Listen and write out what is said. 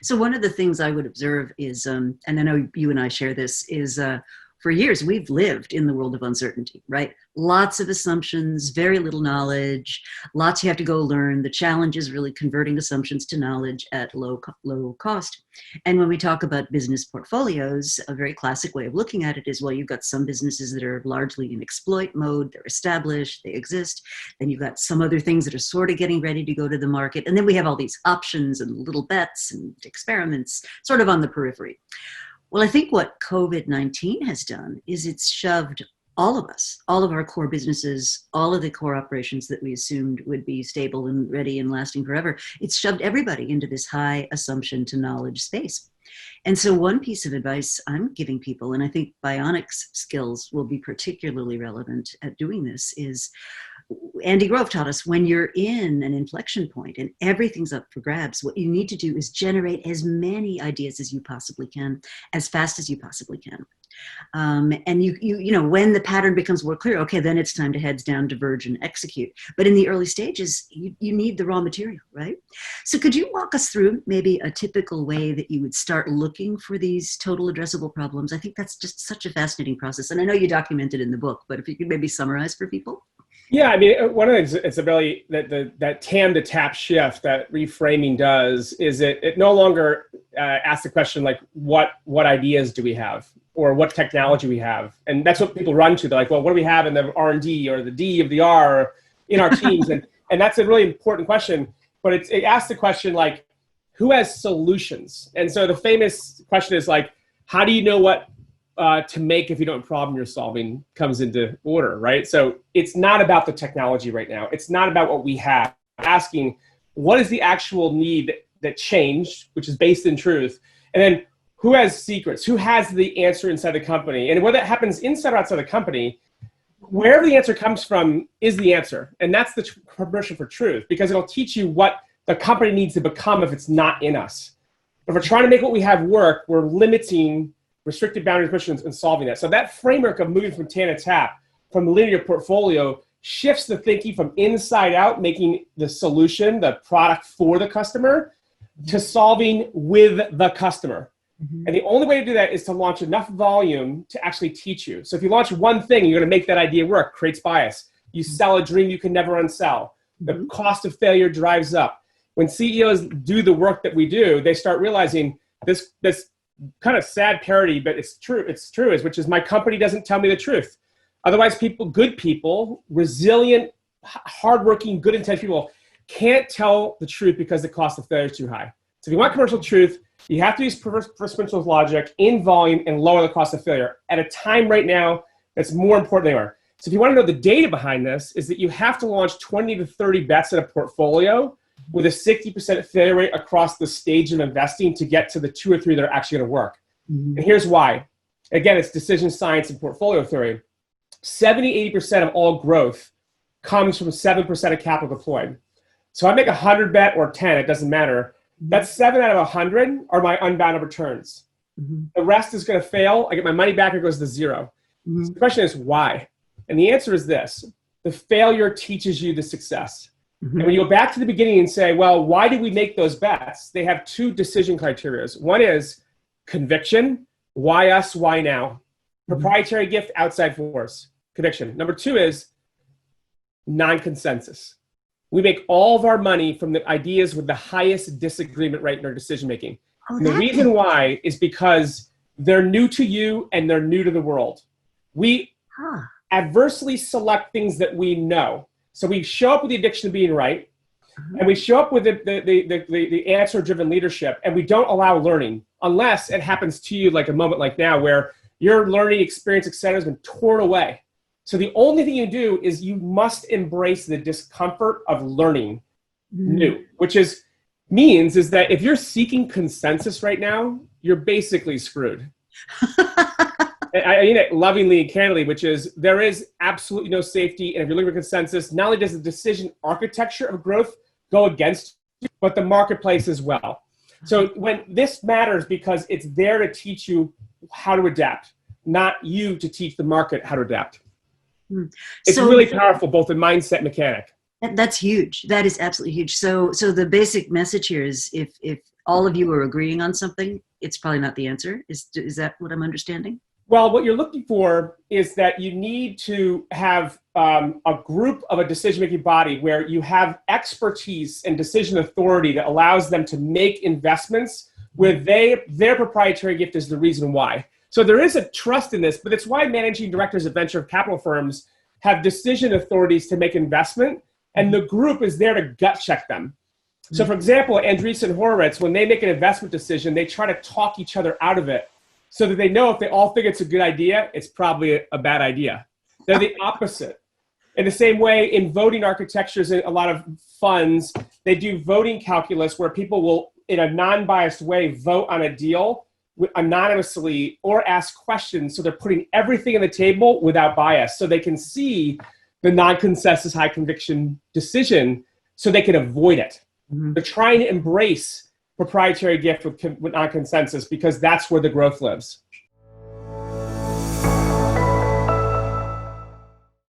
So one of the things I would observe is, and I know you and I share this, is for years we've lived in the world of uncertainty, right? Lots of assumptions, very little knowledge, lots you have to go learn. The challenge is really converting assumptions to knowledge at low cost. And when we talk about business portfolios, a very classic way of looking at it is, well, you've got some businesses that are largely in exploit mode, they're established, they exist. Then you've got some other things that are sort of getting ready to go to the market. And then we have all these options and little bets and experiments sort of on the periphery. Well, I think what COVID-19 has done is it's shoved all of us, all of our core businesses, all of the core operations that we assumed would be stable and ready and lasting forever. It's shoved everybody into this high assumption to knowledge space. And so one piece of advice I'm giving people, and I think Bionic's skills will be particularly relevant at doing this, is Andy Grove taught us, when you're in an inflection point and everything's up for grabs, what you need to do is generate as many ideas as you possibly can, as fast as you possibly can. And you know, when the pattern becomes more clear, okay, then it's time to heads down, diverge, and execute. But in the early stages, you need the raw material, right? So could you walk us through maybe a typical way that you would start looking for these total addressable problems? I think that's just such a fascinating process. And I know you document it in the book, but if you could maybe summarize for people. Yeah, I mean, one of the things, it's a really, that TAM to TAP shift that reframing does is it no longer asks the question like, what ideas do we have, or what technology we have? And that's what people run to. They're like, well, what do we have in the R&D or the D of the R in our teams? and that's a really important question, but it asks the question like, who has solutions? And so the famous question is like, how do you know what to make if you don't problem you're solving comes into order, right? So it's not about the technology right now. It's not about what we have. Asking what is the actual need that changed, which is based in truth, and then who has secrets, who has the answer inside the company, and whether that happens inside or outside the company, wherever the answer comes from is the answer, and that's the permission for truth, because it'll teach you what the company needs to become if it's not in us. If we're trying to make what we have work, we're limiting restricted boundaries, missions, and solving that. So that framework of moving from TAM to TAP, from linear portfolio, shifts the thinking from inside out, making the solution, the product for the customer, to solving with the customer. Mm-hmm. And the only way to do that is to launch enough volume to actually teach you. So if you launch one thing, you're going to make that idea work, creates bias. You sell a dream you can never unsell. Mm-hmm. The cost of failure drives up. When CEOs do the work that we do, they start realizing this kind of sad parody, but it's true, which is my company doesn't tell me the truth. Otherwise, good people, resilient, hardworking, good intent people can't tell the truth because the cost of failure is too high. So if you want commercial truth, you have to use first principles logic in volume and lower the cost of failure at a time right now that's more important than ever. So if you want to know the data behind this, is that you have to launch 20 to 30 bets in a portfolio with a 60% failure rate across the stage of investing to get to the 2 or 3 that are actually going to work. Mm-hmm. And here's why. Again, it's decision science and portfolio theory. 70-80% of all growth comes from 7% of capital deployed. So I make 100 bet or 10, it doesn't matter. That's 7 out of 100 are my unbounded returns. Mm-hmm. The rest is going to fail. I get my money back, it goes to 0. Mm-hmm. So the question is why? And the answer is this. The failure teaches you the success. Mm-hmm. And when you go back to the beginning and say, well, why did we make those bets? They have 2 decision criteria. One is conviction. Why us? Why now? Proprietary gift, outside force. Conviction. Number 2 is non-consensus. We make all of our money from the ideas with the highest disagreement rate in our decision making. Oh, and the reason why is because they're new to you and they're new to the world. We adversely select things that we know. So we show up with the addiction of being right, and we show up with the answer-driven leadership, and we don't allow learning unless it happens to you like a moment like now where your learning experience, et cetera, has been torn away. So the only thing you do is you must embrace the discomfort of learning new, which means that if you're seeking consensus right now, you're basically screwed. I mean it lovingly and candidly, which is there is absolutely no safety. And if you're looking for consensus, not only does the decision architecture of growth go against you, but the marketplace as well. So when this matters because it's there to teach you how to adapt, not you to teach the market how to adapt. It's really powerful, both in mindset and mechanic. That's huge. That is absolutely huge. So the basic message here is if all of you are agreeing on something, it's probably not the answer. Is that what I'm understanding? Well, what you're looking for is that you need to have a group of a decision-making body where you have expertise and decision authority that allows them to make investments where their proprietary gift is the reason why. So there is a trust in this, but it's why managing directors of venture capital firms have decision authorities to make investment, and the group is there to gut check them. So for example, Andreessen and Horowitz, when they make an investment decision, they try to talk each other out of it so that they know if they all think it's a good idea, it's probably a bad idea. They're the opposite. In the same way, in voting architectures in a lot of funds, they do voting calculus where people will, in a non-biased way, vote on a deal anonymously or ask questions. So they're putting everything on the table without bias so they can see the non-consensus high conviction decision so they can avoid it. They're trying to embrace proprietary gift with non-consensus because that's where the growth lives.